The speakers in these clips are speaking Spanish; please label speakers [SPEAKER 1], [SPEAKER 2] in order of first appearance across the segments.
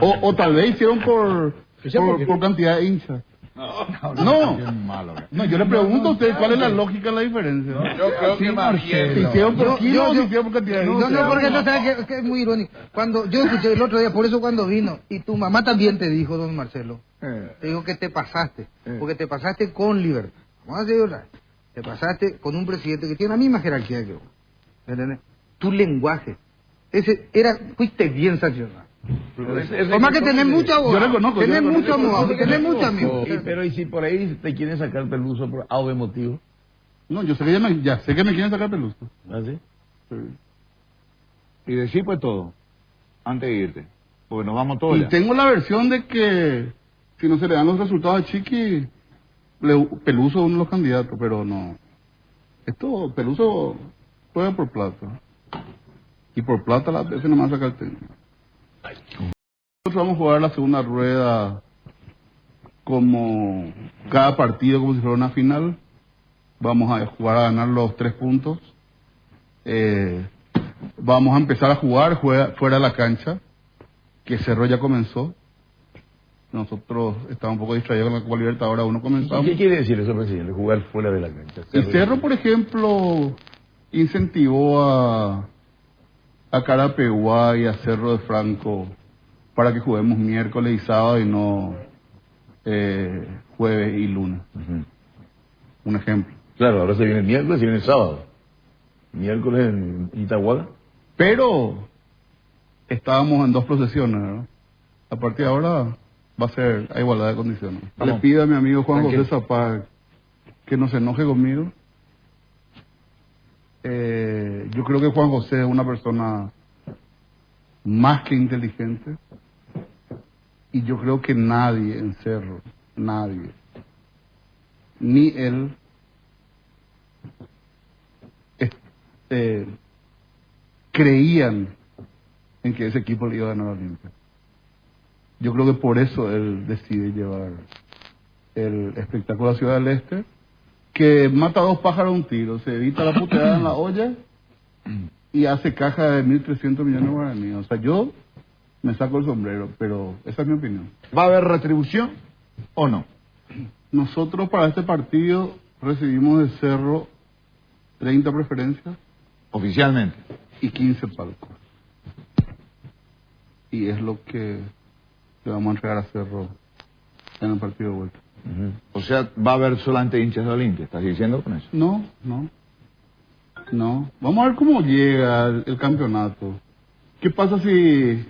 [SPEAKER 1] O tal vez hicieron por cantidad de hinchas. No, yo le pregunto a usted cuál es la lógica de la diferencia.
[SPEAKER 2] Yo creo que más bien.
[SPEAKER 1] Si hicieron por kilo o si hicieron por cantidad de hinchas.
[SPEAKER 3] No, porque no sabes que es muy irónico. Cuando yo escuché el otro día, por eso cuando vino, y tu mamá también te dijo, don Marcelo, te dijo que te pasaste, porque te pasaste con libertad. Vamos a decir otra vez. Te pasaste con un presidente que tiene la misma jerarquía que vos. ¿Entendés? Tu lenguaje, fuiste bien sancionado. Por más que tenés mucha voz, tenés mucho amor, tenés mucho amigo.
[SPEAKER 2] Pero ¿y si por ahí te quieren sacar peluso por algo de motivo?
[SPEAKER 1] No, yo sé que ya sé que me quieren sacar peluso.
[SPEAKER 2] ¿Ah, sí?
[SPEAKER 1] Sí.
[SPEAKER 4] Y decir pues todo, antes de irte, porque nos vamos todos
[SPEAKER 1] Y
[SPEAKER 4] ya.
[SPEAKER 1] tengo la versión de que si no se le dan los resultados a Chiqui, Peluso es uno de los candidatos, pero no. Peluso juega por plata. Y por plata la veces nomás saca el técnico. Nosotros vamos a jugar la segunda rueda como cada partido, como si fuera una final. Vamos a jugar a ganar los 3 puntos. Vamos a empezar a jugar fuera de la cancha, que Cerro ya comenzó. Nosotros estamos un poco distraídos con la Copa Libertadores, aún no comenzamos.
[SPEAKER 2] ¿Qué quiere decir eso, presidente? Jugar fuera de la cancha.
[SPEAKER 1] Y Cerro, por ejemplo, incentivó a Carapeguá y a Cerro de Franco para que juguemos miércoles y sábado y no jueves y lunes. Un ejemplo.
[SPEAKER 2] Claro, ahora se viene el miércoles y viene el sábado. Miércoles en Itahuaga.
[SPEAKER 1] Pero estábamos en 2 procesiones, ¿verdad? A partir de ahora va a ser a igualdad de condiciones. Le pido a mi amigo Juan José Zapag que no se enoje conmigo. Yo creo que Juan José es una persona más que inteligente. Y yo creo que nadie en Cerro, nadie, ni él, creían en que ese equipo le iba a ganar a Olimpia. Yo creo que por eso él decide llevar el espectáculo a Ciudad del Este, que mata 2 pájaros de un tiro, se evita la puteada en la olla y hace caja de 1.300 millones de guaraníes. O sea, yo me saco el sombrero, pero esa es mi opinión.
[SPEAKER 4] ¿Va a haber retribución o no?
[SPEAKER 1] Nosotros para este partido recibimos de Cerro 30 preferencias
[SPEAKER 4] Oficialmente.
[SPEAKER 1] y 15 palcos. Y es lo que le vamos a entregar a Cerro en el partido de vuelta.
[SPEAKER 4] O sea, va a haber solamente hinchas de Olimpia, ¿estás diciendo con eso?
[SPEAKER 1] No. Vamos a ver cómo llega el campeonato. ¿Qué pasa si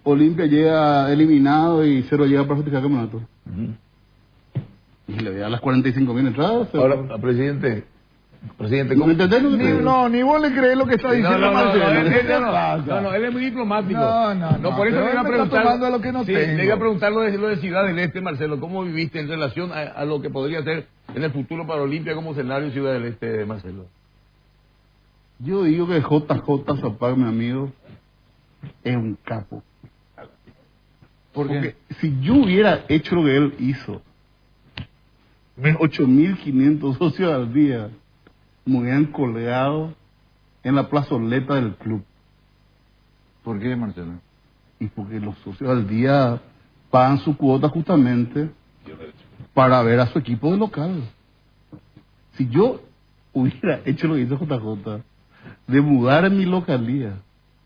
[SPEAKER 1] Olimpia llega eliminado y Cerro llega para festejar el campeonato? Y le voy a dar las 45.000 entradas.
[SPEAKER 2] Ahora, presidente,
[SPEAKER 1] ¿No me entendés?
[SPEAKER 4] Ni vos le crees lo que está diciendo Marcelo.
[SPEAKER 2] No, él es muy diplomático.
[SPEAKER 4] No,
[SPEAKER 2] por eso
[SPEAKER 4] pero
[SPEAKER 2] le iba a
[SPEAKER 4] él me está
[SPEAKER 2] preguntar.
[SPEAKER 4] tomando lo que no tengo.
[SPEAKER 2] Le iba a preguntar lo de Ciudad del Este, Marcelo. ¿Cómo viviste en relación a lo que podría ser en el futuro para Olimpia como escenario Ciudad del Este, Marcelo?
[SPEAKER 1] Yo digo que JJ Zapag, mi amigo, es un capo. Porque si yo hubiera hecho lo que él hizo, 8.500 socios al día me hubieran colgado en la plazoleta del club.
[SPEAKER 4] ¿Por qué, Marcelo?
[SPEAKER 1] Y porque los socios al día pagan su cuota justamente para ver a su equipo de local. Si yo hubiera hecho lo que hizo JJ, de mudar en mi localía,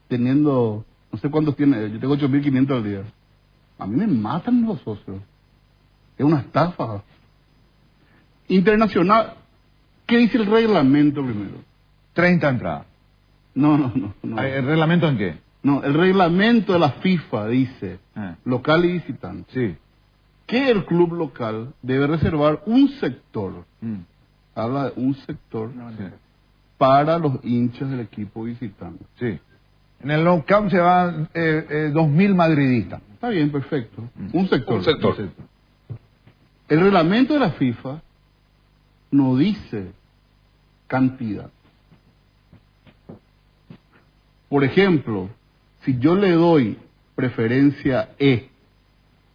[SPEAKER 1] teniendo, no sé cuántos tiene, yo tengo 8.500 al día, a mí me matan los socios. Es una estafa. Internacional, ¿qué dice el reglamento primero?
[SPEAKER 4] 30 entradas.
[SPEAKER 1] No.
[SPEAKER 4] ¿El reglamento en qué?
[SPEAKER 1] No, el reglamento de la FIFA dice, local y visitante,
[SPEAKER 4] Sí.
[SPEAKER 1] que el club local debe reservar un sector, habla de un sector, para los hinchas del equipo visitante.
[SPEAKER 4] Sí. En el Nou Camp se van 2.000 madridistas.
[SPEAKER 1] Está bien, perfecto. Un sector.
[SPEAKER 2] Un sector.
[SPEAKER 1] El reglamento de la FIFA no dice cantidad. Por ejemplo, si yo le doy preferencia E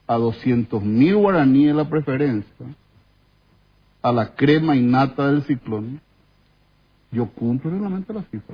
[SPEAKER 1] a 200.000 guaraníes la preferencia, a la crema innata del Ciclón, yo cumplo el reglamento de la FIFA.